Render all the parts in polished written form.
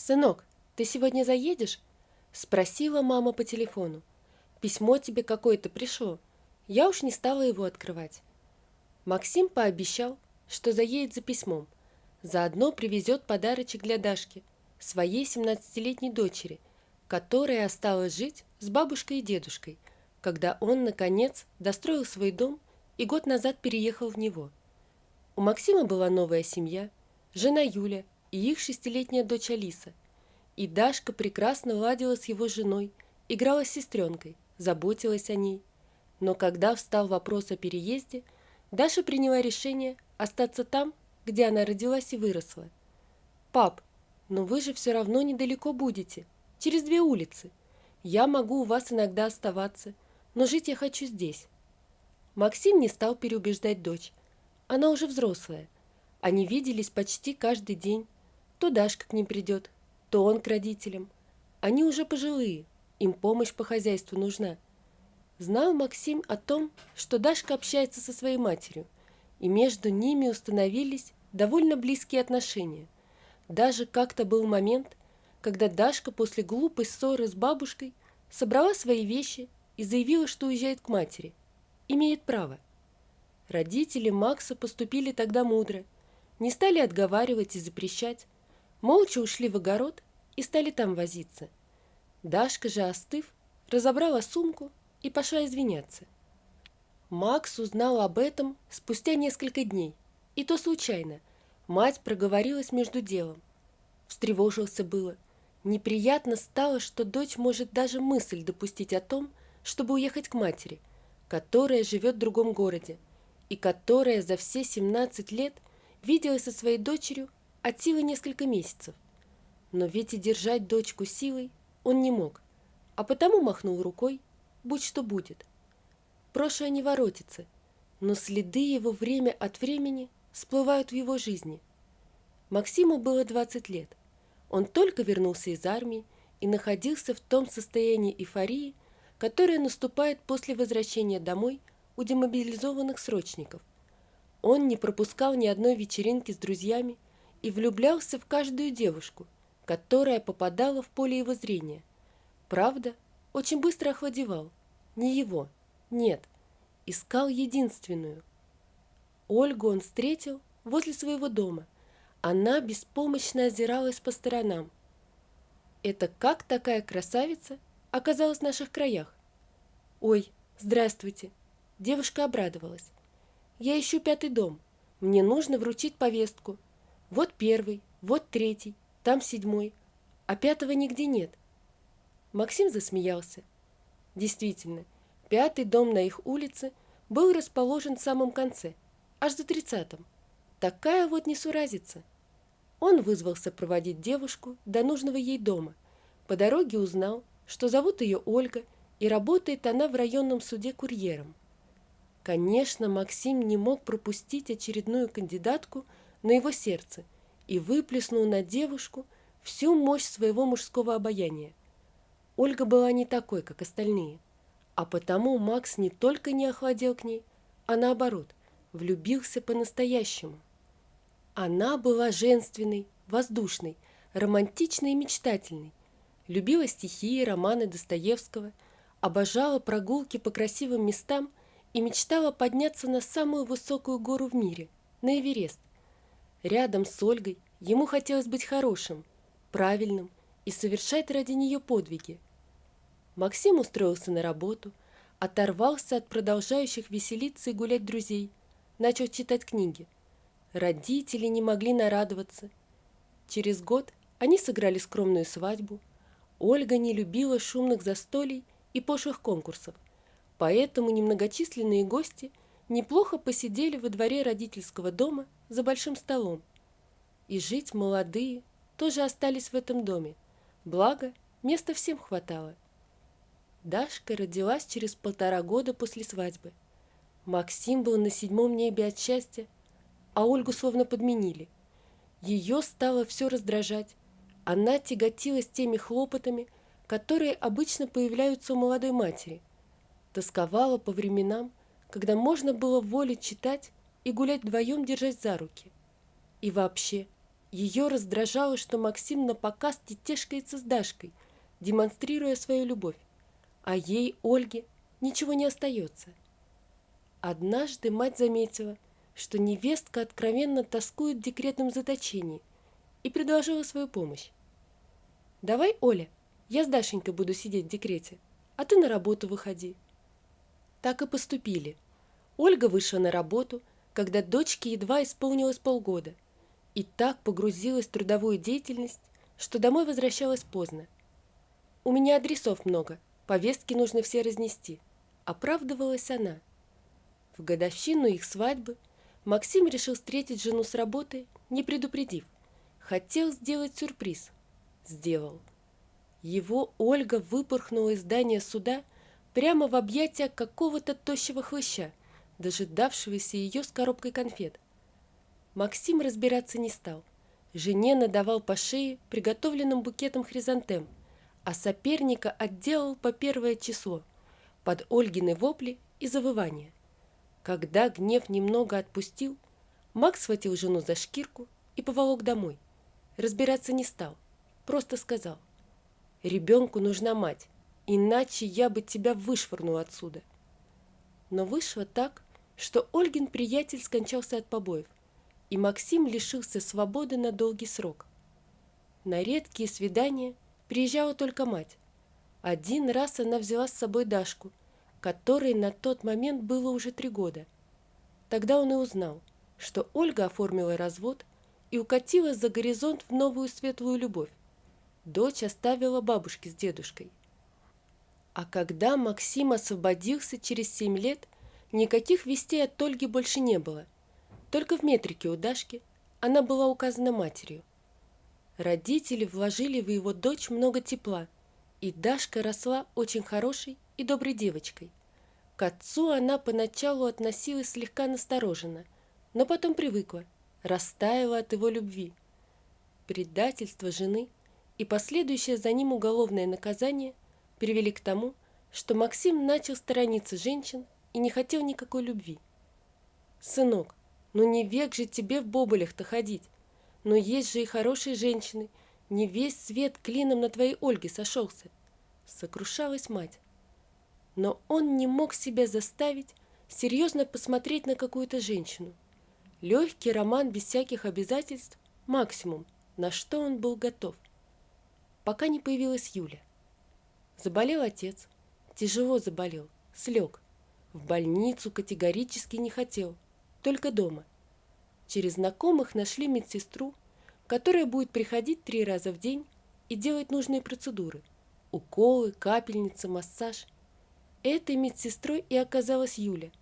«Сынок, ты сегодня заедешь?» — спросила мама по телефону. «Письмо тебе какое-то пришло. Я уж не стала его открывать». Максим пообещал, что заедет за письмом. Заодно привезет подарочек для Дашки, своей 17-летней дочери, которая осталась жить с бабушкой и дедушкой, когда он, наконец, достроил свой дом и год назад переехал в него. У Максима была новая семья, жена Юля и их 6-летняя дочь Алиса. И Дашка прекрасно ладила с его женой, играла с сестренкой, заботилась о ней. Но когда встал вопрос о переезде, Даша приняла решение остаться там, где она родилась и выросла. «Пап, но вы же все равно недалеко будете, через 2 улицы. Я могу у вас иногда оставаться, но жить я хочу здесь». Максим не стал переубеждать дочь. Она уже взрослая. Они виделись почти каждый день. То Дашка к ним придет, то он к родителям. Они уже пожилые, им помощь по хозяйству нужна. Знал Максим о том, что Дашка общается со своей матерью, и между ними установились довольно близкие отношения. Даже как-то был момент, когда Дашка после глупой ссоры с бабушкой собрала свои вещи и заявила, что уезжает к матери. Имеет право. Родители Макса поступили тогда мудро, не стали отговаривать и запрещать, молча ушли в огород и стали там возиться. Дашка же, остыв, разобрала сумку и пошла извиняться. Макс узнал об этом спустя несколько дней, и то случайно. Мать проговорилась между делом. Встревожился было. Неприятно стало, что дочь может даже мысль допустить о том, чтобы уехать к матери, которая живет в другом городе, и которая за все 17 лет виделась со своей дочерью от силы несколько месяцев. Но ведь и держать дочку силой он не мог, а потому махнул рукой, будь что будет. Прошлое не воротится, но следы его время от времени всплывают в его жизни. Максиму было 20 лет. Он только вернулся из армии и находился в том состоянии эйфории, которое наступает после возвращения домой у демобилизованных срочников. Он не пропускал ни одной вечеринки с друзьями и влюблялся в каждую девушку, которая попадала в поле его зрения. Правда, очень быстро охладевал. Не его, нет, искал единственную. Ольгу он встретил возле своего дома. Она беспомощно озиралась по сторонам. Это как такая красавица оказалась в наших краях? «Ой, здравствуйте!» Девушка обрадовалась. «Я ищу 5-й дом. Мне нужно вручить повестку. Вот 1-й, вот 3-й, там 7-й, а 5-го нигде нет». Максим засмеялся. Действительно, 5-й дом на их улице был расположен в самом конце, аж за 30-м. Такая вот несуразица. Он вызвался проводить девушку до нужного ей дома. По дороге узнал, что зовут ее Ольга, и работает она в районном суде курьером. Конечно, Максим не мог пропустить очередную кандидатку на его сердце и выплеснул на девушку всю мощь своего мужского обаяния. Ольга была не такой, как остальные, а потому Макс не только не охладел к ней, а наоборот, влюбился по-настоящему. Она была женственной, воздушной, романтичной и мечтательной, любила стихи и романы Достоевского, обожала прогулки по красивым местам и мечтала подняться на самую высокую гору в мире, на Эверест. Рядом с Ольгой ему хотелось быть хорошим, правильным и совершать ради нее подвиги. Максим устроился на работу, оторвался от продолжающих веселиться и гулять друзей, начал читать книги. Родители не могли нарадоваться. Через год они сыграли скромную свадьбу. Ольга не любила шумных застолий и пошлых конкурсов, поэтому немногочисленные гости неплохо посидели во дворе родительского дома за большим столом. И жить молодые тоже остались в этом доме, благо места всем хватало. Дашка родилась через 1,5 года после свадьбы. Максим был на 7-м небе от счастья, а Ольгу словно подменили. Ее стало все раздражать. Она тяготилась теми хлопотами, которые обычно появляются у молодой матери. Тосковала по временам, когда можно было волей читать и гулять вдвоем, держась за руки. И вообще, Ее раздражало, что Максим напоказ тетешкается с Дашкой, демонстрируя свою любовь, а ей, Ольге, ничего не остается. Однажды мать заметила, что невестка откровенно тоскует в декретном заточении, и предложила свою помощь. «Давай, Оля, я с Дашенькой буду сидеть в декрете, а ты на работу выходи». Так и поступили. Ольга вышла на работу, когда дочке едва исполнилось полгода, и так погрузилась в трудовую деятельность, что домой возвращалась поздно. «У меня адресов много, повестки нужно все разнести», — оправдывалась она. В годовщину их свадьбы Максим решил встретить жену с работы, не предупредив. Хотел сделать сюрприз. Сделал. Его Ольга выпорхнула из здания суда прямо в объятия какого-то тощего хлыща, дожидавшегося ее с коробкой конфет. Максим разбираться не стал. Жене надавал по шее приготовленным букетом хризантем, а соперника отделал по 1 число, под Ольгины вопли и завывания. Когда гнев немного отпустил, Макс схватил жену за шкирку и поволок домой. Разбираться не стал, просто сказал: «Ребенку нужна мать, иначе я бы тебя вышвырнул отсюда». Но вышло так, что Ольгин приятель скончался от побоев, и Максим лишился свободы на долгий срок. На редкие свидания приезжала только мать. Один раз она взяла с собой Дашку, которой на тот момент было уже 3 года. Тогда он и узнал, что Ольга оформила развод и укатилась за горизонт в новую светлую любовь. Дочь оставила бабушке с дедушкой. А когда Максим освободился через 7 лет, никаких вестей от Ольги больше не было. Только в метрике у Дашки она была указана матерью. Родители вложили в его дочь много тепла, и Дашка росла очень хорошей и доброй девочкой. К отцу она поначалу относилась слегка настороженно, но потом привыкла, растаяла от его любви. Предательство жены и последующее за ним уголовное наказание привели к тому, что Максим начал сторониться женщин и не хотел никакой любви. «Сынок, ну не век же тебе в бобылях-то ходить, но есть же и хорошие женщины, не весь свет клином на твоей Ольге сошелся», — сокрушалась мать. Но он не мог себя заставить серьезно посмотреть на какую-то женщину. Легкий роман без всяких обязательств – максимум, на что он был готов. Пока не появилась Юля. Заболел отец, тяжело заболел, слег. В больницу категорически не хотел, только дома. Через знакомых нашли медсестру, которая будет приходить 3 раза в день и делать нужные процедуры – уколы, капельницы, массаж. Этой медсестрой и оказалась Юля,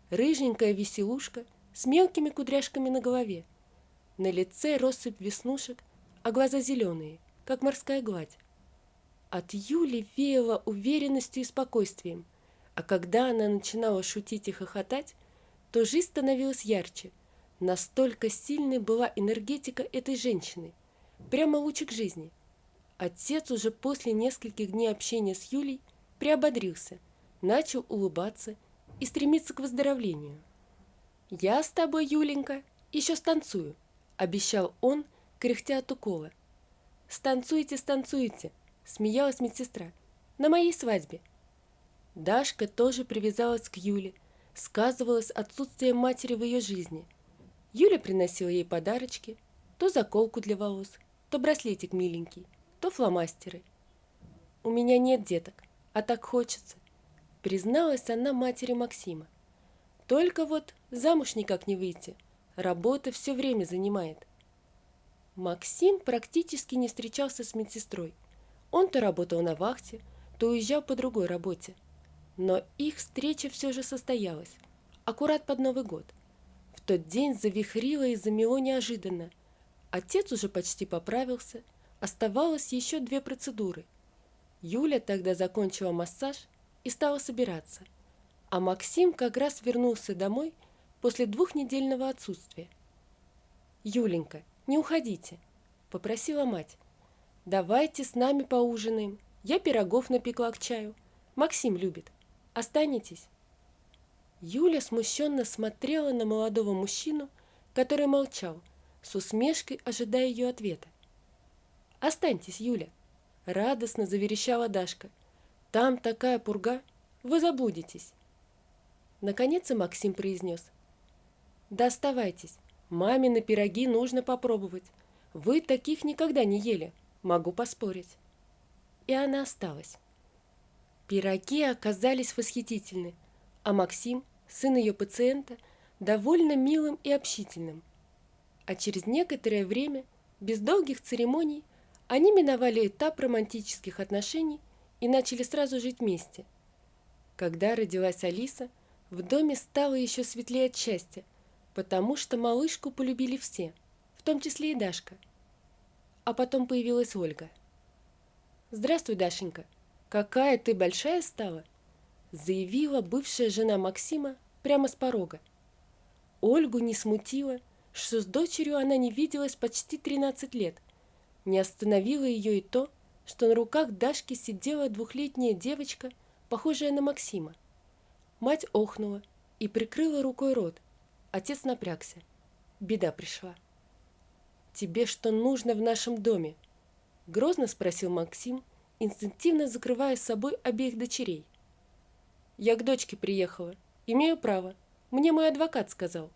рыженькая веселушка с мелкими кудряшками на голове. На лице россыпь веснушек, а глаза зеленые, как морская гладь. От Юли веяло уверенностью и спокойствием, а когда она начинала шутить и хохотать, то жизнь становилась ярче. Настолько сильной была энергетика этой женщины, прямо лучик жизни. Отец уже после нескольких дней общения с Юлей приободрился, начал улыбаться и стремиться к выздоровлению. «Я с тобой, Юленька, еще станцую», – обещал он, кряхтя от укола. «Станцуйте, станцуйте», – смеялась медсестра, – «на моей свадьбе». Дашка тоже привязалась к Юле, сказывалось отсутствие матери в ее жизни. Юля приносила ей подарочки, то заколку для волос, то браслетик миленький, то фломастеры. «У меня нет деток, а так хочется», – призналась она матери Максима. «Только вот замуж никак не выйти, работа все время занимает». Максим практически не встречался с медсестрой. Он то работал на вахте, то уезжал по другой работе. Но их встреча все же состоялась, аккурат под Новый год. В тот день завихрило и замело неожиданно. Отец уже почти поправился, оставалось еще 2 процедуры. Юля тогда закончила массаж и стала собираться, а Максим как раз вернулся домой после 2-недельного отсутствия. «Юленька, не уходите», – попросила мать. «Давайте с нами поужинаем, я пирогов напекла к чаю, Максим любит. Останетесь?» Юля смущенно смотрела на молодого мужчину, который молчал, с усмешкой ожидая ее ответа. «Останьтесь, Юля!» – радостно заверещала Дашка. «Там такая пурга, вы заблудитесь!» Наконец и Максим произнес: «Да оставайтесь, мамины пироги нужно попробовать. Вы таких никогда не ели, могу поспорить». И она осталась. Пироги оказались восхитительны, а Максим, сын ее пациента, довольно милым и общительным. А через некоторое время, без долгих церемоний, они миновали этап романтических отношений и начали сразу жить вместе. Когда родилась Алиса, в доме стало еще светлее от счастья, потому что малышку полюбили все, в том числе и Дашка. А потом появилась Ольга. «Здравствуй, Дашенька, какая ты большая стала!» заявила бывшая жена Максима прямо с порога. Ольгу не смутило, что с дочерью она не виделась почти 13 лет. Не остановило ее и то, что на руках Дашки сидела двухлетняя девочка, похожая на Максима. Мать охнула и прикрыла рукой рот. Отец напрягся. Беда пришла. «Тебе что нужно в нашем доме?» — грозно спросил Максим, инстинктивно закрывая с собой обеих дочерей. «Я к дочке приехала. Имею право. Мне мой адвокат сказал».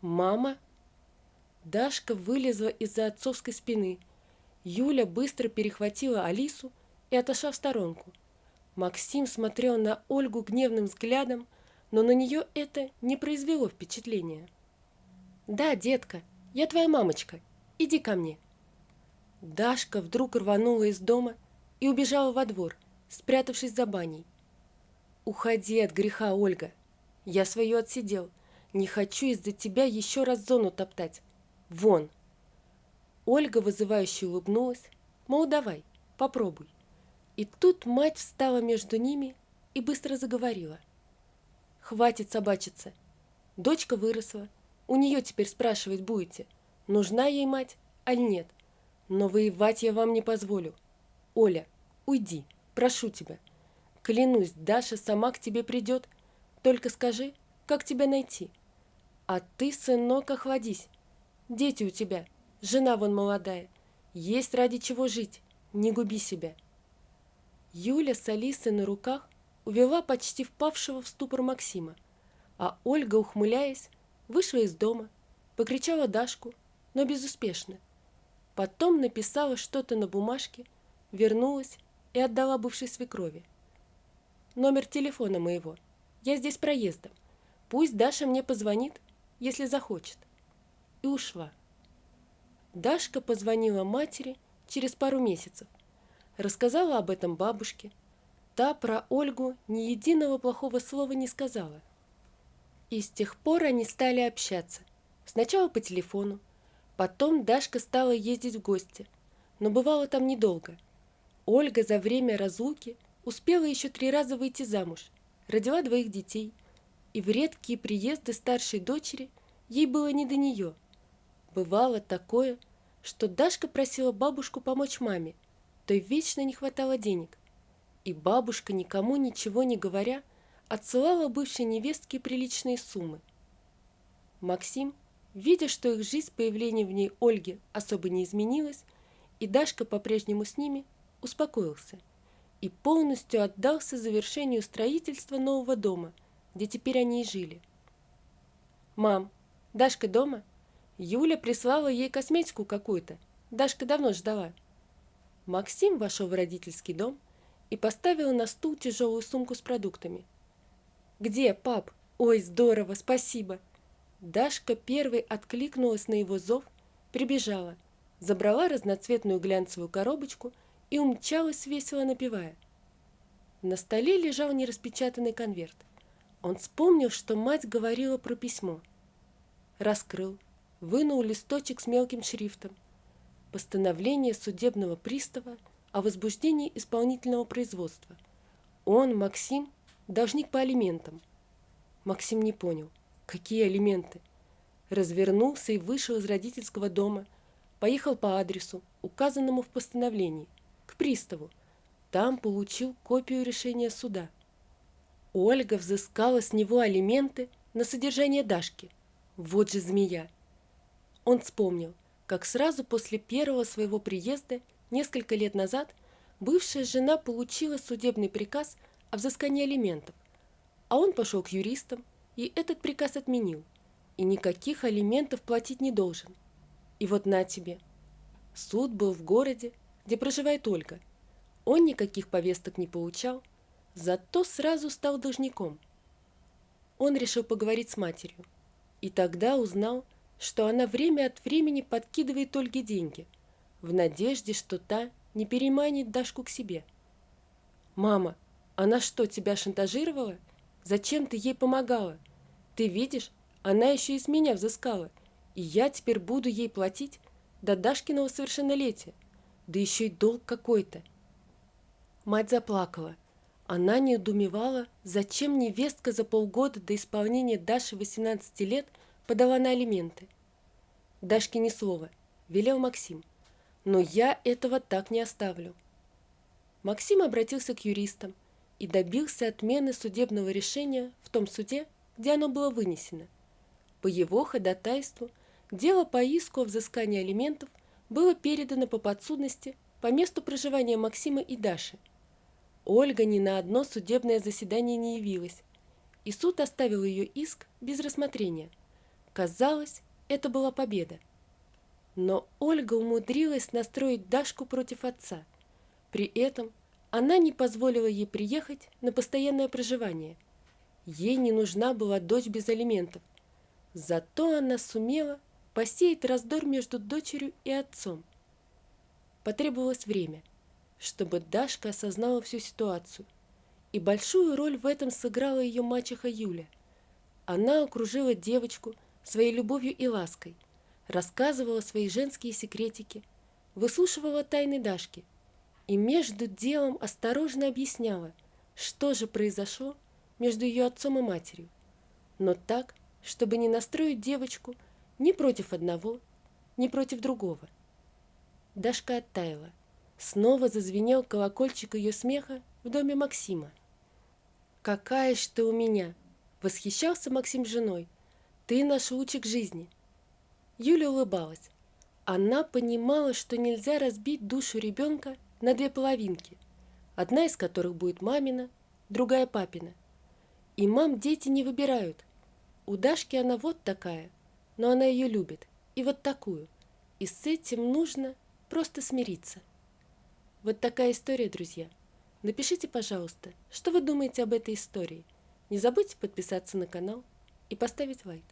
«Мама?» Дашка вылезла из-за отцовской спины. Юля быстро перехватила Алису и отошла в сторонку. Максим смотрел на Ольгу гневным взглядом, но на нее это не произвело впечатления. «Да, детка, я твоя мамочка. Иди ко мне». Дашка вдруг рванула из дома и убежала во двор, спрятавшись за баней. «Уходи от греха, Ольга. Я свое отсидел. Не хочу из-за тебя еще раз зону топтать. Вон!» Ольга вызывающе улыбнулась, мол, давай, попробуй. И тут мать встала между ними и быстро заговорила. «Хватит собачиться. Дочка выросла. У нее теперь спрашивать будете, нужна ей мать, аль нет. Но воевать я вам не позволю. Оля, уйди, прошу тебя. Клянусь, Даша сама к тебе придет. Только скажи, как тебя найти. А ты, сынок, охладись. Дети у тебя, жена вон молодая. Есть ради чего жить, не губи себя». Юля с Алисой на руках увела почти впавшего в ступор Максима, а Ольга, ухмыляясь, вышла из дома, покричала Дашку, но безуспешно. Потом написала что-то на бумажке, вернулась и отдала бывшей свекрови. «Номер телефона моего. Я здесь проездом. Пусть Даша мне позвонит, если захочет». И ушла. Дашка позвонила матери через пару месяцев. Рассказала об этом бабушке. Та про Ольгу ни единого плохого слова не сказала. И с тех пор они стали общаться. Сначала по телефону. Потом Дашка стала ездить в гости. Но бывало там недолго. Ольга за время разлуки успела еще 3 раза выйти замуж. Родила 2 детей. И в редкие приезды старшей дочери ей было не до нее. Бывало такое, что Дашка просила бабушку помочь маме, той вечно не хватало денег. И бабушка, никому ничего не говоря, отсылала бывшей невестке приличные суммы. Максим, видя, что их жизнь с появлением в ней Ольги особо не изменилась, и Дашка по-прежнему с ними, успокоился и полностью отдался завершению строительства нового дома, где теперь они и жили. «Мам, Дашка дома? Юля прислала ей косметику какую-то. Дашка давно ждала». Максим вошел в родительский дом и поставил на стул тяжелую сумку с продуктами. «Где, пап? Ой, здорово, спасибо!» Дашка первой откликнулась на его зов, прибежала, забрала разноцветную глянцевую коробочку и умчалась, весело напевая. На столе лежал нераспечатанный конверт. Он вспомнил, что мать говорила про письмо. Раскрыл, вынул листочек с мелким шрифтом. Постановление судебного пристава о возбуждении исполнительного производства. Он, Максим, должник по алиментам. Максим не понял, какие алименты. Развернулся и вышел из родительского дома, поехал по адресу, указанному в постановлении, к приставу. Там получил копию решения суда. Ольга взыскала с него алименты на содержание Дашки. Вот же змея! Он вспомнил, как сразу после первого своего приезда, несколько лет назад, бывшая жена получила судебный приказ о взыскании алиментов, а он пошел к юристам, и этот приказ отменил, и никаких алиментов платить не должен. И вот на тебе. Суд был в городе, где проживает Ольга. Он никаких повесток не получал, зато сразу стал должником. Он решил поговорить с матерью, и тогда узнал, что она время от времени подкидывает Ольге деньги, в надежде, что та не переманит Дашку к себе. «Мама, она что, тебя шантажировала? Зачем ты ей помогала? Ты видишь, она еще и с меня взыскала, и я теперь буду ей платить до Дашкиного совершеннолетия, да еще и долг какой-то». Мать заплакала. Она недоумевала, зачем невестка за полгода до исполнения Даши 18 лет подала на алименты. «Дашке ни слова», – велел Максим, – «но я этого так не оставлю». Максим обратился к юристам и добился отмены судебного решения в том суде, где оно было вынесено. По его ходатайству дело по иску о взыскании алиментов было передано по подсудности по месту проживания Максима и Даши. Ольга ни на одно судебное заседание не явилась, и суд оставил ее иск без рассмотрения. Казалось, это была победа. Но Ольга умудрилась настроить Дашку против отца. При этом она не позволила ей приехать на постоянное проживание. Ей не нужна была дочь без алиментов. Зато она сумела посеять раздор между дочерью и отцом. Потребовалось время, чтобы Дашка осознала всю ситуацию. И большую роль в этом сыграла ее мачеха Юля. Она окружила девочку своей любовью и лаской, рассказывала свои женские секретики, выслушивала тайны Дашки и между делом осторожно объясняла, что же произошло между ее отцом и матерью, но так, чтобы не настроить девочку ни против одного, ни против другого. Дашка оттаяла. Снова зазвенел колокольчик ее смеха в доме Максима. «Какая ж ты у меня!» – восхищался Максим женой. «Ты наш лучик жизни!» Юля улыбалась. Она понимала, что нельзя разбить душу ребенка на две половинки, одна из которых будет мамина, другая папина. И мам дети не выбирают. У Дашки она вот такая, но она ее любит, и вот такую. И с этим нужно просто смириться. Вот такая история, друзья. Напишите, пожалуйста, что вы думаете об этой истории. Не забудьте подписаться на канал и поставить лайк.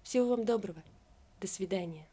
Всего вам доброго. До свидания.